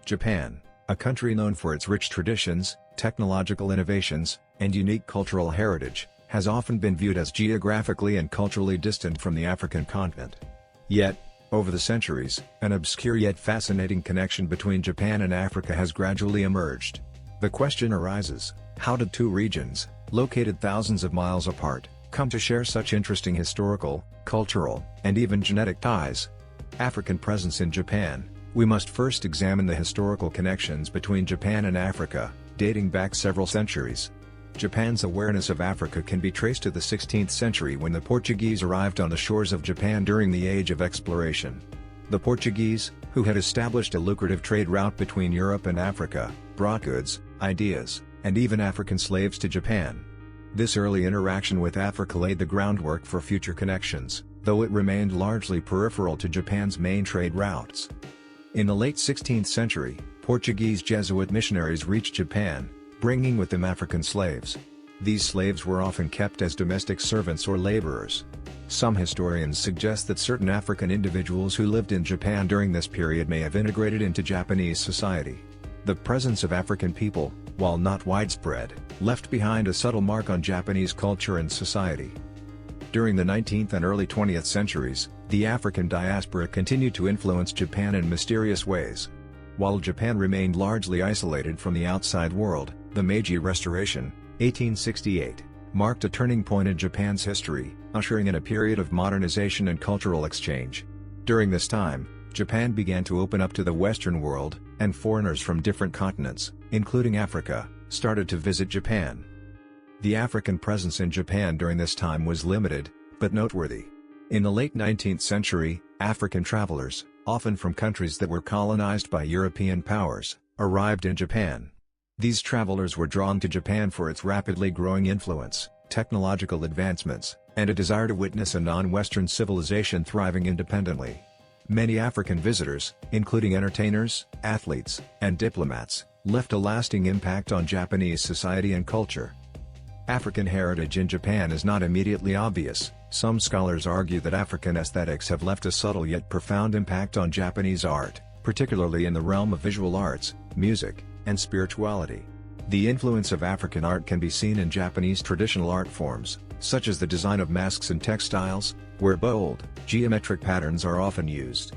Japan, a country known for its rich traditions, technological innovations, and unique cultural heritage, has often been viewed as geographically and culturally distant from the African continent. Yet, over the centuries, an obscure yet fascinating connection between Japan and Africa has gradually emerged. The question arises, how did two regions, located thousands of miles apart, come to share such interesting historical, cultural, and even genetic ties? African presence in Japan. We must first examine the historical connections between Japan and Africa, dating back several centuries. Japan's awareness of Africa can be traced to the 16th century when the Portuguese arrived on the shores of Japan during the Age of Exploration. The Portuguese, who had established a lucrative trade route between Europe and Africa, brought goods, ideas, and even African slaves to Japan. This early interaction with Africa laid the groundwork for future connections, though it remained largely peripheral to Japan's main trade routes. In the late 16th century, Portuguese Jesuit missionaries reached Japan, bringing with them African slaves. These slaves were often kept as domestic servants or laborers. Some historians suggest that certain African individuals who lived in Japan during this period may have integrated into Japanese society. The presence of African people, while not widespread, left behind a subtle mark on Japanese culture and society. During the 19th and early 20th centuries, the African diaspora continued to influence Japan in mysterious ways. While Japan remained largely isolated from the outside world, the Meiji Restoration, 1868, marked a turning point in Japan's history, ushering in a period of modernization and cultural exchange. During this time, Japan began to open up to the Western world, and foreigners from different continents, including Africa, started to visit Japan. The African presence in Japan during this time was limited, but noteworthy. In the late 19th century, African travelers, often from countries that were colonized by European powers, arrived in Japan. These travelers were drawn to Japan for its rapidly growing influence, technological advancements, and a desire to witness a non-Western civilization thriving independently. Many African visitors, including entertainers, athletes, and diplomats, left a lasting impact on Japanese society and culture. African heritage in Japan is not immediately obvious. Some scholars argue that African aesthetics have left a subtle yet profound impact on Japanese art, particularly in the realm of visual arts, music, and spirituality. The influence of African art can be seen in Japanese traditional art forms, such as the design of masks and textiles, where bold, geometric patterns are often used.